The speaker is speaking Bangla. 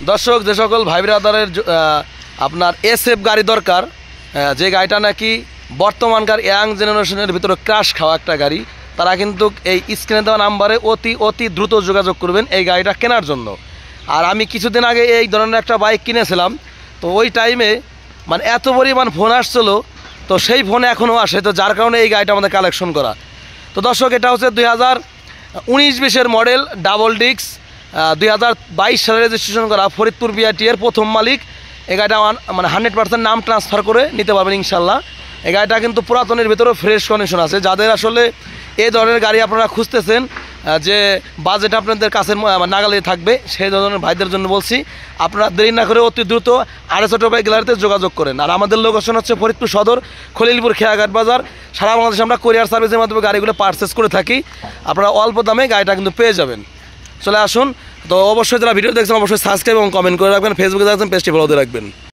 দর্শক, যে সকল ভাই ব্রাদারের আপনার এসএফ গাড়ি দরকার, যে গাড়িটা নাকি বর্তমানকার ইয়াং জেনারেশনের ভিতরে ক্রাশ খাওয়া একটা গাড়ি, তারা কিন্তু এই স্ক্রিনে দেওয়া নাম্বারে অতি দ্রুত যোগাযোগ করবেন এই গাড়িটা কেনার জন্য। আর আমি কিছুদিন আগে এই ধরনের একটা বাইক কিনেছিলাম, তো ওই টাইমে মানে এত পরিমাণ ফোন আসছিলো, তো সেই ফোনে এখনও আসে, তো যার কারণে এই গাড়িটা আমাদের কালেকশন করা। তো দর্শক, এটা হচ্ছে 2019-20 মডেল, ডাবল ডিস্ক, 2022 সালে রেজিস্ট্রেশন করা, ফরিদপুর বিআরটি এর প্রথম মালিক। এই গাড়িটা মানে 100% নাম ট্রান্সফার করে নিতে পারবেন ইনশাল্লাহ। এই গাড়িটা কিন্তু পুরাতনের ভিতরেও ফ্রেশ কন্ডিশন আছে। যাদের আসলে এই ধরনের গাড়ি আপনারা খুঁজতেছেন, যে বাজেট আপনাদের কাছে নাগালে থাকবে, সেই ধরনের ভাইদের জন্য বলছি, আপনারা দেরি না করে অতি দ্রুত আড়াইশো বাইক গ্যালারিতে যোগাযোগ করেন। আর আমাদের লোকেশন হচ্ছে ফরিদপুর সদর, খলিলপুর, খেয়াঘাট বাজার। সারা বাংলাদেশে আমরা কুরিয়ার সার্ভিসের মাধ্যমে গাড়িগুলো পারচেস করে থাকি। আপনারা অল্প দামে গাড়িটা কিন্তু পেয়ে যাবেন। চলে আসুন। তো অবশ্যই যারা ভিডিও দেখছেন অবশ্যই সাবস্ক্রাইব এবং কমেন্ট করে রাখবেন। ফেসবুকে দেখছেন পেজটি ফলো দিয়ে রাখবেন।